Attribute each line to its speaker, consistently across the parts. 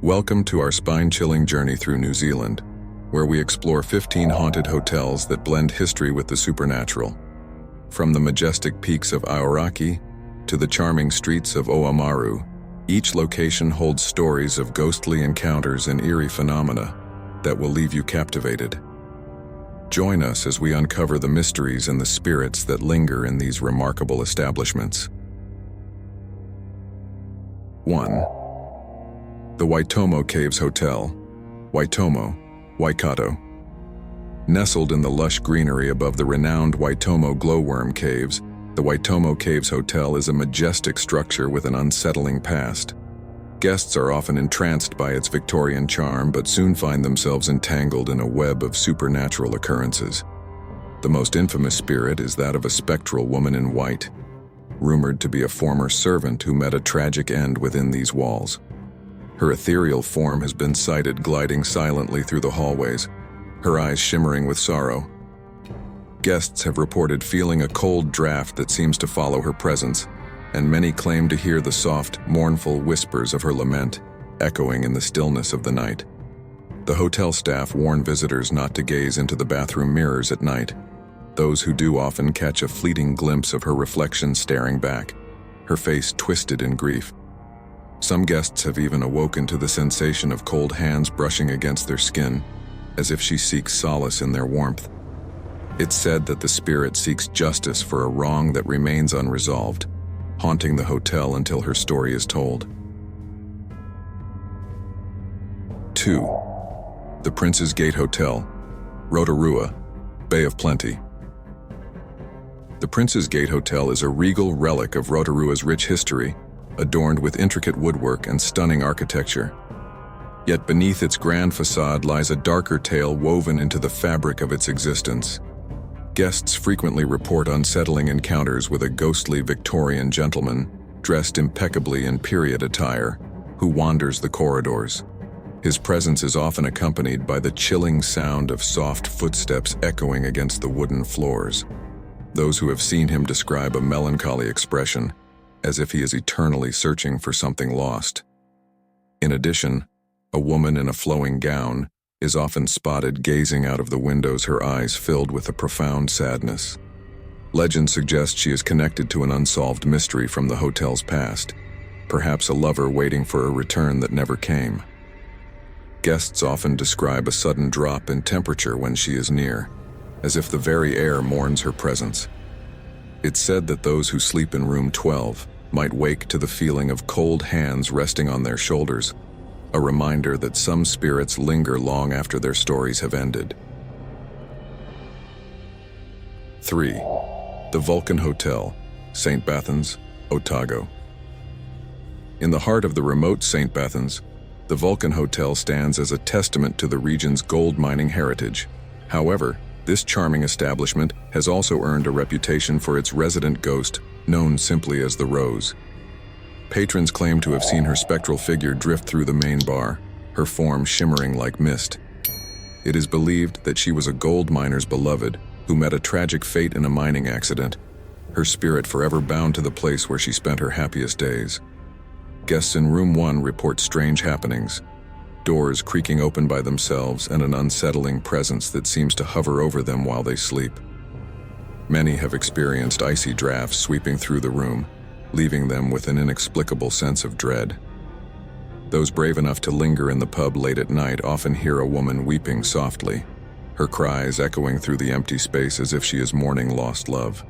Speaker 1: Welcome to our spine-chilling journey through New Zealand, where we explore 15 haunted hotels that blend history with the supernatural. From the majestic peaks of Aoraki to the charming streets of Oamaru, each location holds stories of ghostly encounters and eerie phenomena that will leave you captivated. Join us as we uncover the mysteries and the spirits that linger in these remarkable establishments. 1. The Waitomo Caves Hotel, Waitomo, Waikato. Nestled in the lush greenery above the renowned Waitomo glowworm caves, the Waitomo Caves Hotel is a majestic structure with an unsettling past. Guests are often entranced by its Victorian charm, but soon find themselves entangled in a web of supernatural occurrences. The most infamous spirit is that of a spectral woman in white, rumored to be a former servant who met a tragic end within these walls. Her ethereal form has been sighted gliding silently through the hallways, her eyes shimmering with sorrow. Guests have reported feeling a cold draft that seems to follow her presence, and many claim to hear the soft, mournful whispers of her lament echoing in the stillness of the night. The hotel staff warn visitors not to gaze into the bathroom mirrors at night. Those who do often catch a fleeting glimpse of her reflection staring back, her face twisted in grief. Some guests have even awoken to the sensation of cold hands brushing against their skin, as if she seeks solace in their warmth. It's said that the spirit seeks justice for a wrong that remains unresolved, haunting the hotel until her story is told. 2. The Prince's Gate Hotel, Rotorua, Bay of Plenty. The Prince's Gate Hotel is a regal relic of Rotorua's rich history, adorned with intricate woodwork and stunning architecture. Yet beneath its grand facade lies a darker tale woven into the fabric of its existence. Guests frequently report unsettling encounters with a ghostly Victorian gentleman, dressed impeccably in period attire, who wanders the corridors. His presence is often accompanied by the chilling sound of soft footsteps echoing against the wooden floors. Those who have seen him describe a melancholy expression, as if he is eternally searching for something lost. In addition, a woman in a flowing gown is often spotted gazing out of the windows, her eyes filled with a profound sadness. Legend suggests she is connected to an unsolved mystery from the hotel's past, perhaps a lover waiting for a return that never came. Guests often describe a sudden drop in temperature when she is near, as if the very air mourns her presence. It's said that those who sleep in room 12 might wake to the feeling of cold hands resting on their shoulders, a reminder that some spirits linger long after their stories have ended. 3. The Vulcan Hotel, St. Bathans, Otago. In the heart of the remote St. Bathans, the Vulcan Hotel stands as a testament to the region's gold mining heritage. However, this charming establishment has also earned a reputation for its resident ghost, known simply as the Rose. Patrons claim to have seen her spectral figure drift through the main bar, her form shimmering like mist. It is believed that she was a gold miner's beloved who met a tragic fate in a mining accident, her spirit forever bound to the place where she spent her happiest days. Guests in room 1 report strange happenings, doors creaking open by themselves and an unsettling presence that seems to hover over them while they sleep. Many have experienced icy drafts sweeping through the room, leaving them with an inexplicable sense of dread. Those brave enough to linger in the pub late at night often hear a woman weeping softly, her cries echoing through the empty space as if she is mourning lost love.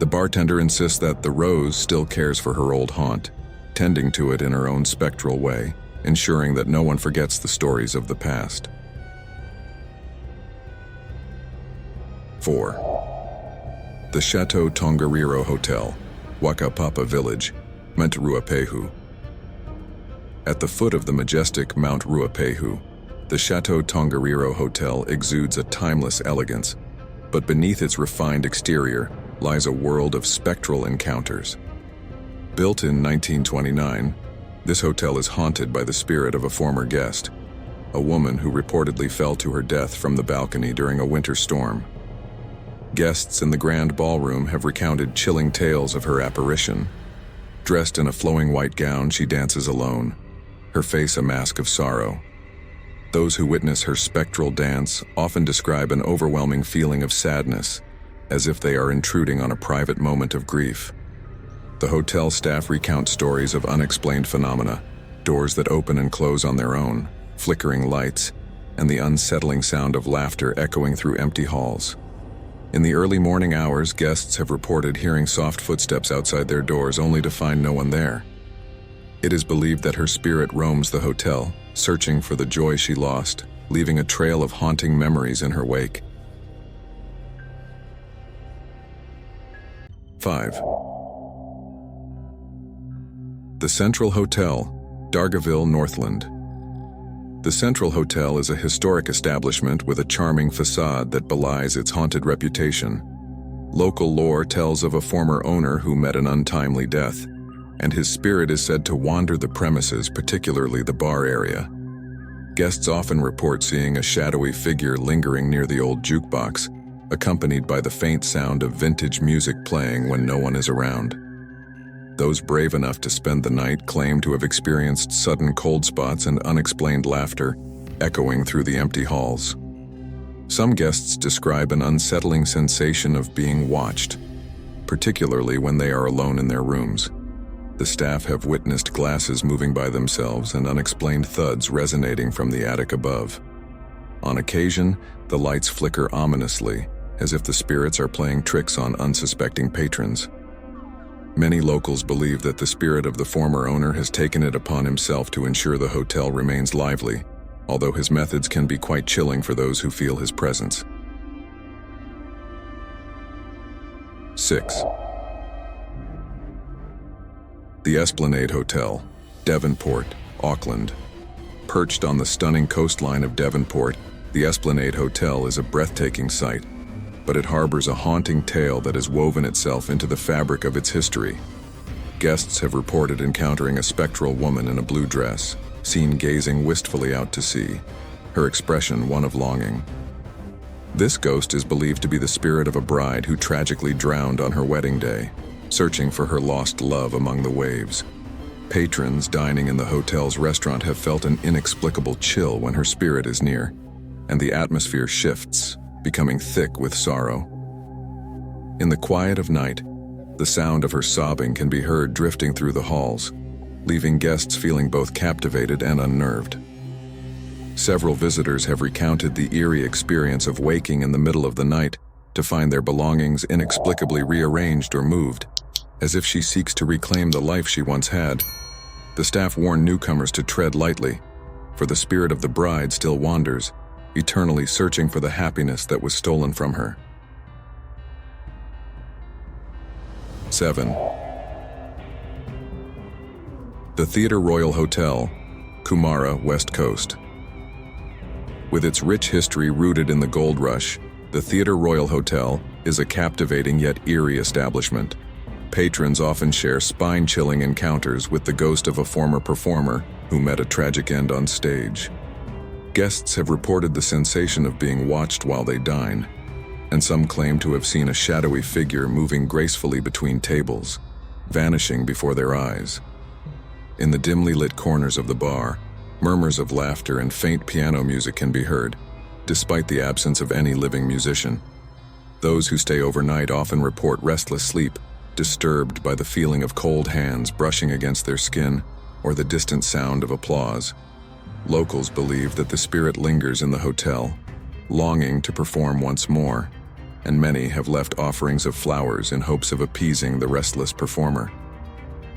Speaker 1: The bartender insists that the Rose still cares for her old haunt, tending to it in her own spectral way, ensuring that no one forgets the stories of the past. 4. The Chateau Tongariro Hotel, Wakapapa Village, Mount Ruapehu. At the foot of the majestic Mount Ruapehu, the Chateau Tongariro Hotel exudes a timeless elegance, but beneath its refined exterior lies a world of spectral encounters. Built in 1929, this hotel is haunted by the spirit of a former guest, a woman who reportedly fell to her death from the balcony during a winter storm. Guests in the grand ballroom have recounted chilling tales of her apparition. Dressed in a flowing white gown, she dances alone, her face a mask of sorrow. Those who witness her spectral dance often describe an overwhelming feeling of sadness, as if they are intruding on a private moment of grief. The hotel staff recount stories of unexplained phenomena, doors that open and close on their own, flickering lights, and the unsettling sound of laughter echoing through empty halls. In the early morning hours, guests have reported hearing soft footsteps outside their doors only to find no one there. It is believed that her spirit roams the hotel, searching for the joy she lost, leaving a trail of haunting memories in her wake. 5. The Central Hotel, Dargaville, Northland. The Central Hotel is a historic establishment with a charming facade that belies its haunted reputation. Local lore tells of a former owner who met an untimely death, and his spirit is said to wander the premises, particularly the bar area. Guests often report seeing a shadowy figure lingering near the old jukebox, accompanied by the faint sound of vintage music playing when no one is around. Those brave enough to spend the night claim to have experienced sudden cold spots and unexplained laughter echoing through the empty halls. Some guests describe an unsettling sensation of being watched, particularly when they are alone in their rooms. The staff have witnessed glasses moving by themselves and unexplained thuds resonating from the attic above. On occasion, the lights flicker ominously, as if the spirits are playing tricks on unsuspecting patrons. Many locals believe that the spirit of the former owner has taken it upon himself to ensure the hotel remains lively, although his methods can be quite chilling for those who feel his presence. 6. The Esplanade Hotel, Devonport, Auckland. Perched on the stunning coastline of Devonport, the Esplanade Hotel is a breathtaking sight, but it harbors a haunting tale that has woven itself into the fabric of its history. Guests have reported encountering a spectral woman in a blue dress, seen gazing wistfully out to sea, her expression one of longing. This ghost is believed to be the spirit of a bride who tragically drowned on her wedding day, searching for her lost love among the waves. Patrons dining in the hotel's restaurant have felt an inexplicable chill when her spirit is near, and the atmosphere shifts, becoming thick with sorrow. In the quiet of night, the sound of her sobbing can be heard drifting through the halls, leaving guests feeling both captivated and unnerved. Several visitors have recounted the eerie experience of waking in the middle of the night to find their belongings inexplicably rearranged or moved, as if she seeks to reclaim the life she once had. The staff warn newcomers to tread lightly, for the spirit of the bride still wanders, eternally searching for the happiness that was stolen from her. 7. The Theatre Royal Hotel, Kumara, West Coast. With its rich history rooted in the gold rush, the Theatre Royal Hotel is a captivating yet eerie establishment. Patrons often share spine-chilling encounters with the ghost of a former performer who met a tragic end on stage. Guests have reported the sensation of being watched while they dine, and some claim to have seen a shadowy figure moving gracefully between tables, vanishing before their eyes. In the dimly lit corners of the bar, murmurs of laughter and faint piano music can be heard, despite the absence of any living musician. Those who stay overnight often report restless sleep, disturbed by the feeling of cold hands brushing against their skin or the distant sound of applause. Locals believe that the spirit lingers in the hotel, longing to perform once more, and many have left offerings of flowers in hopes of appeasing the restless performer.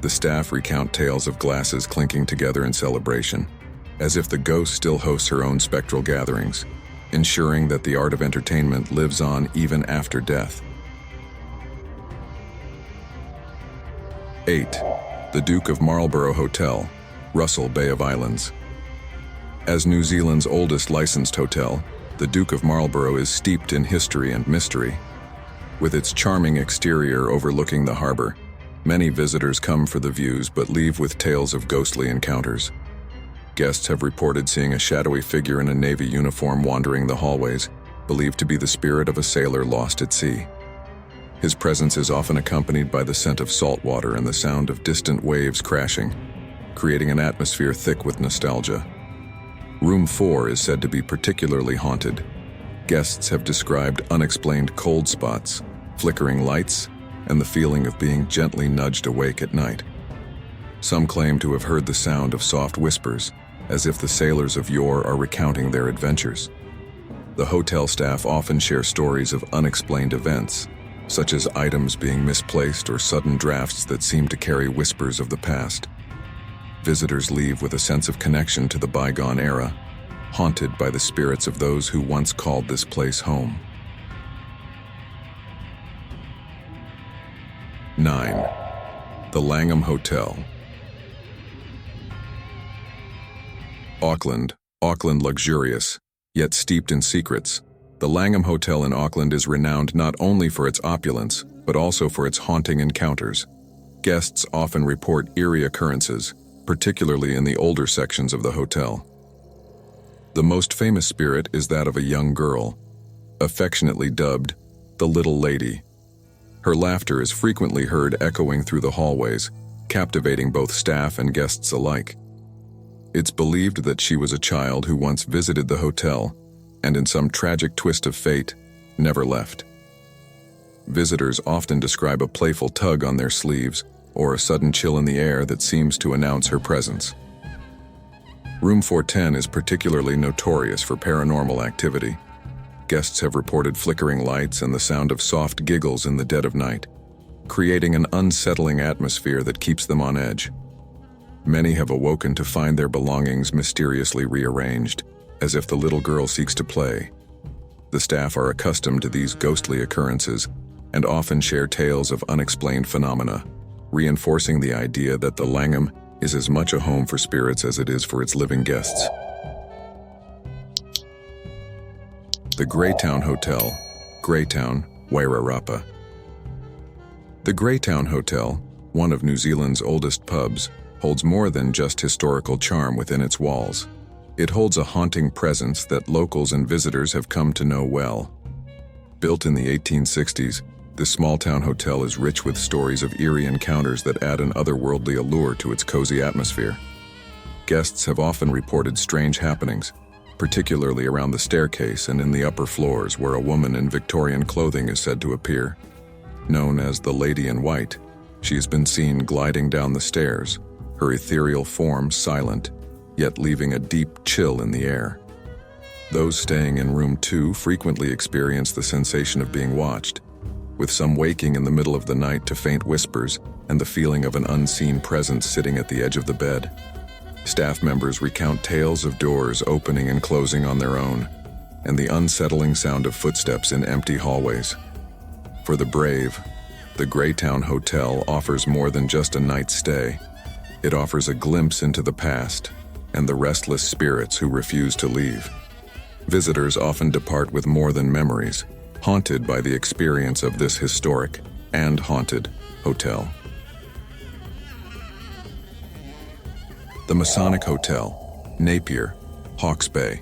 Speaker 1: The staff recount tales of glasses clinking together in celebration, as if the ghost still hosts her own spectral gatherings, ensuring that the art of entertainment lives on even after death. 8. The Duke of Marlboro Hotel, Russell, Bay of Islands. As New Zealand's oldest licensed hotel, the Duke of Marlboro is steeped in history and mystery. With its charming exterior overlooking the harbor, many visitors come for the views but leave with tales of ghostly encounters. Guests have reported seeing a shadowy figure in a Navy uniform wandering the hallways, believed to be the spirit of a sailor lost at sea. His presence is often accompanied by the scent of salt water and the sound of distant waves crashing, creating an atmosphere thick with nostalgia. Room 4 is said to be particularly haunted. Guests have described unexplained cold spots, flickering lights, and the feeling of being gently nudged awake at night. Some claim to have heard the sound of soft whispers, as if the sailors of yore are recounting their adventures. The hotel staff often share stories of unexplained events, such as items being misplaced or sudden drafts that seem to carry whispers of the past. Visitors leave with a sense of connection to the bygone era, haunted by the spirits of those who once called this place home. 9. The Langham Hotel. Auckland luxurious, yet steeped in secrets. The Langham Hotel in Auckland is renowned not only for its opulence, but also for its haunting encounters. Guests often report eerie occurrences, particularly in the older sections of the hotel. The most famous spirit is that of a young girl, affectionately dubbed the Little Lady. Her laughter is frequently heard echoing through the hallways, captivating both staff and guests alike. It's believed that she was a child who once visited the hotel, and in some tragic twist of fate, never left. Visitors often describe a playful tug on their sleeves, or a sudden chill in the air that seems to announce her presence. Room 410 is particularly notorious for paranormal activity. Guests have reported flickering lights and the sound of soft giggles in the dead of night, creating an unsettling atmosphere that keeps them on edge. Many have awoken to find their belongings mysteriously rearranged, as if the little girl seeks to play. The staff are accustomed to these ghostly occurrences and often share tales of unexplained phenomena, reinforcing the idea that the Langham is as much a home for spirits as it is for its living guests. The Greytown Hotel, Greytown, Wairarapa. The Greytown Hotel, one of New Zealand's oldest pubs, holds more than just historical charm within its walls. It holds a haunting presence that locals and visitors have come to know well. Built in the 1860s, this small-town hotel is rich with stories of eerie encounters that add an otherworldly allure to its cozy atmosphere. Guests have often reported strange happenings, particularly around the staircase and in the upper floors where a woman in Victorian clothing is said to appear. Known as the Lady in White, she has been seen gliding down the stairs, her ethereal form silent, yet leaving a deep chill in the air. Those staying in room 2 frequently experience the sensation of being watched, with some waking in the middle of the night to faint whispers and the feeling of an unseen presence sitting at the edge of the bed. Staff members recount tales of doors opening and closing on their own, and the unsettling sound of footsteps in empty hallways. For the brave, the Greytown Hotel offers more than just a night's stay. It offers a glimpse into the past and the restless spirits who refuse to leave. Visitors often depart with more than memories, haunted by the experience of this historic and haunted hotel. The Masonic Hotel, Napier, Hawke's Bay.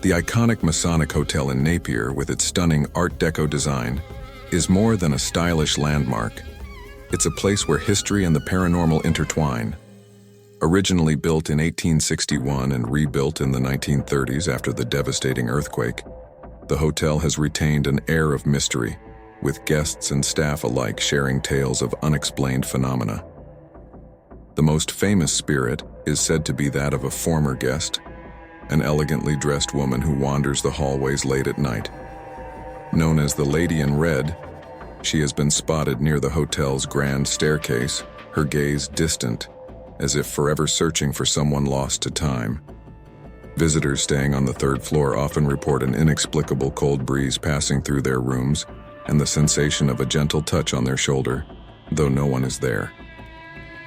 Speaker 1: The iconic Masonic Hotel in Napier, with its stunning Art Deco design, is more than a stylish landmark. It's a place where history and the paranormal intertwine. Originally built in 1861 and rebuilt in the 1930s after the devastating earthquake, the hotel has retained an air of mystery, with guests and staff alike sharing tales of unexplained phenomena. The most famous spirit is said to be that of a former guest, an elegantly dressed woman who wanders the hallways late at night. Known as the Lady in Red, she has been spotted near the hotel's grand staircase, her gaze distant, as if forever searching for someone lost to time. Visitors staying on the 3rd floor often report an inexplicable cold breeze passing through their rooms and the sensation of a gentle touch on their shoulder, though no one is there.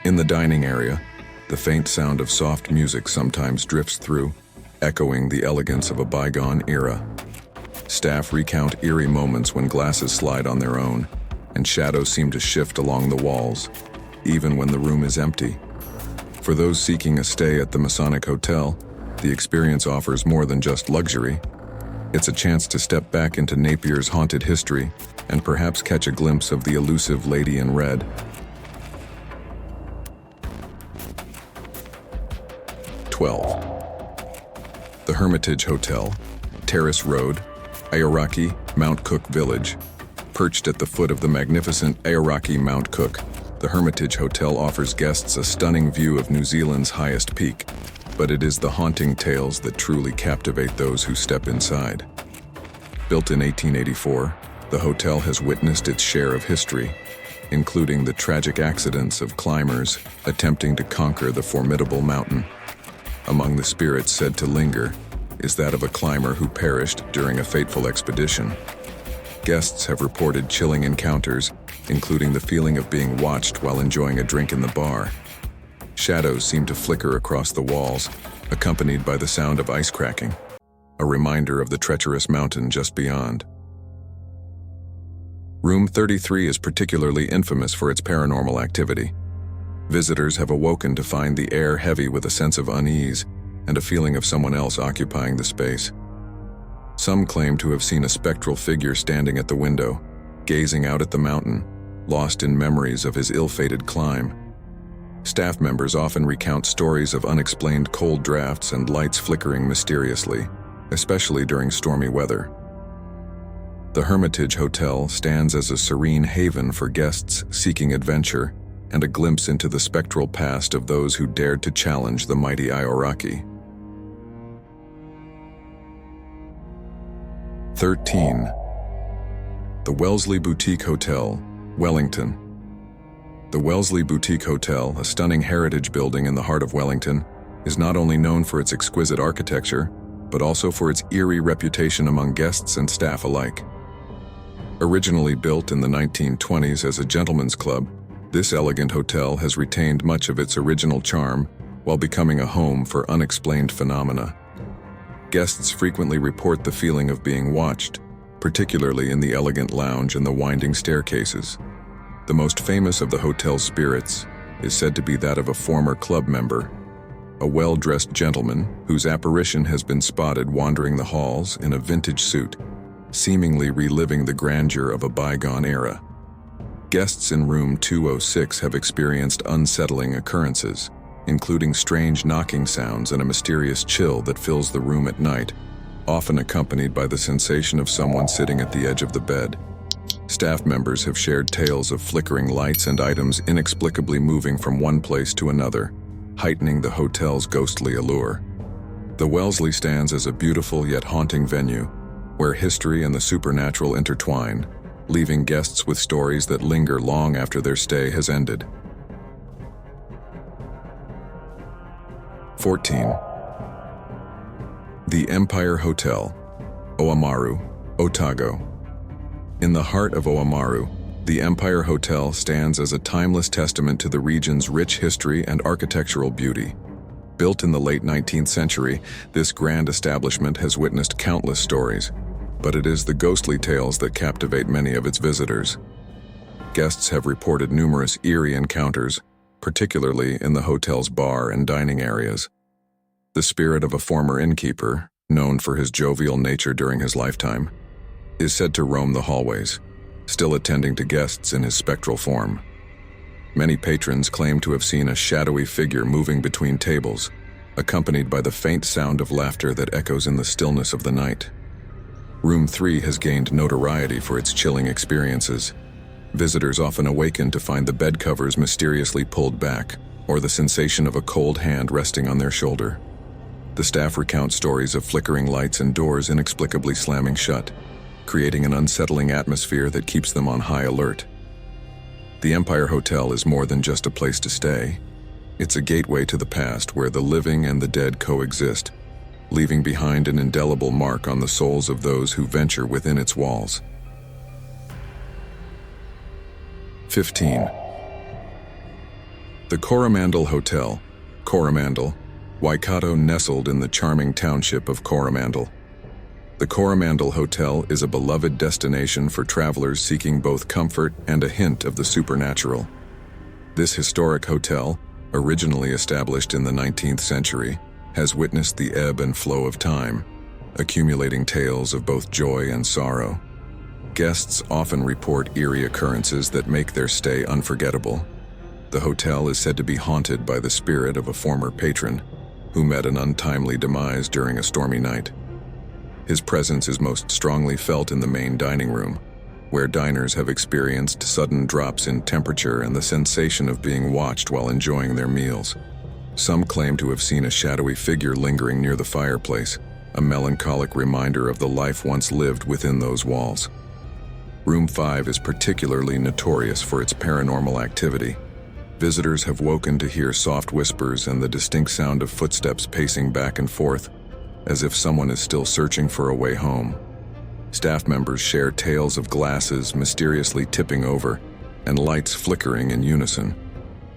Speaker 1: In the dining area, the faint sound of soft music sometimes drifts through, echoing the elegance of a bygone era. Staff recount eerie moments when glasses slide on their own, and shadows seem to shift along the walls, even when the room is empty. For those seeking a stay at the Masonic Hotel, the experience offers more than just luxury. It's a chance to step back into Napier's haunted history and perhaps catch a glimpse of the elusive Lady in Red. 12. The Hermitage Hotel, Terrace Road, Aoraki, Mount Cook Village. Perched at the foot of the magnificent Aoraki Mount Cook, the Hermitage Hotel offers guests a stunning view of New Zealand's highest peak, but it is the haunting tales that truly captivate those who step inside. Built in 1884, the hotel has witnessed its share of history, including the tragic accidents of climbers attempting to conquer the formidable mountain. Among the spirits said to linger is that of a climber who perished during a fateful expedition. Guests have reported chilling encounters, including the feeling of being watched while enjoying a drink in the bar. Shadows seem to flicker across the walls, accompanied by the sound of ice cracking, a reminder of the treacherous mountain just beyond. Room 33 is particularly infamous for its paranormal activity. Visitors have awoken to find the air heavy with a sense of unease and a feeling of someone else occupying the space. Some claim to have seen a spectral figure standing at the window, gazing out at the mountain, lost in memories of his ill-fated climb. Staff members often recount stories of unexplained cold drafts and lights flickering mysteriously, especially during stormy weather. The Hermitage Hotel stands as a serene haven for guests seeking adventure and a glimpse into the spectral past of those who dared to challenge the mighty Aoraki. 13. The Welsley Boutique Hotel, Wellington. The Welsley Boutique Hotel, a stunning heritage building in the heart of Wellington, is not only known for its exquisite architecture, but also for its eerie reputation among guests and staff alike. Originally built in the 1920s as a gentleman's club, this elegant hotel has retained much of its original charm while becoming a home for unexplained phenomena. Guests frequently report the feeling of being watched, particularly in the elegant lounge and the winding staircases. The most famous of the hotel's spirits is said to be that of a former club member, a well-dressed gentleman whose apparition has been spotted wandering the halls in a vintage suit, seemingly reliving the grandeur of a bygone era. Guests in room 206 have experienced unsettling occurrences, including strange knocking sounds and a mysterious chill that fills the room at night, often accompanied by the sensation of someone sitting at the edge of the bed. Staff members have shared tales of flickering lights and items inexplicably moving from one place to another, heightening the hotel's ghostly allure. The Welsley stands as a beautiful yet haunting venue, where history and the supernatural intertwine, leaving guests with stories that linger long after their stay has ended. 14. The Empire Hotel, Oamaru, Otago. In the heart of Oamaru, the Empire Hotel stands as a timeless testament to the region's rich history and architectural beauty. Built in the late 19th century, this grand establishment has witnessed countless stories, but it is the ghostly tales that captivate many of its visitors. Guests have reported numerous eerie encounters, particularly in the hotel's bar and dining areas. The spirit of a former innkeeper, known for his jovial nature during his lifetime, is said to roam the hallways, still attending to guests in his spectral form. Many patrons claim to have seen a shadowy figure moving between tables, accompanied by the faint sound of laughter that echoes in the stillness of the night. Room 3 has gained notoriety for its chilling experiences. Visitors often awaken to find the bed covers mysteriously pulled back, or the sensation of a cold hand resting on their shoulder. The staff recount stories of flickering lights and doors inexplicably slamming shut, creating an unsettling atmosphere that keeps them on high alert. The Empire Hotel is more than just a place to stay. It's a gateway to the past where the living and the dead coexist, leaving behind an indelible mark on the souls of those who venture within its walls. 15. The Coromandel Hotel, Coromandel, Waikato, nestled in the charming township of Coromandel. The Coromandel Hotel is a beloved destination for travelers seeking both comfort and a hint of the supernatural. This historic hotel, originally established in the 19th century, has witnessed the ebb and flow of time, accumulating tales of both joy and sorrow. Guests often report eerie occurrences that make their stay unforgettable. The hotel is said to be haunted by the spirit of a former patron, who met an untimely demise during a stormy night. His presence is most strongly felt in the main dining room, where diners have experienced sudden drops in temperature and the sensation of being watched while enjoying their meals. Some claim to have seen a shadowy figure lingering near the fireplace, a melancholic reminder of the life once lived within those walls. Room 5 is particularly notorious for its paranormal activity. Visitors have woken to hear soft whispers and the distinct sound of footsteps pacing back and forth, as if someone is still searching for a way home. Staff members share tales of glasses mysteriously tipping over and lights flickering in unison,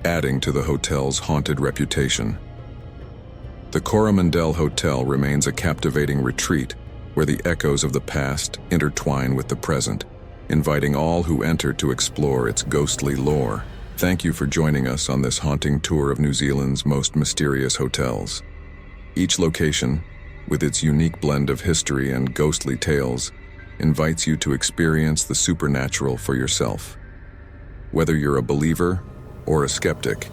Speaker 1: adding to the hotel's haunted reputation. The Coromandel Hotel remains a captivating retreat where the echoes of the past intertwine with the present, inviting all who enter to explore its ghostly lore. Thank you for joining us on this haunting tour of New Zealand's most mysterious hotels. Each location, with its unique blend of history and ghostly tales, invites you to experience the supernatural for yourself. Whether you're a believer or a skeptic,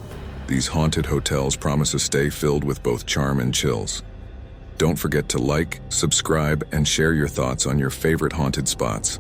Speaker 1: these haunted hotels promise a stay filled with both charm and chills. Don't forget to like, subscribe, and share your thoughts on your favorite haunted spots.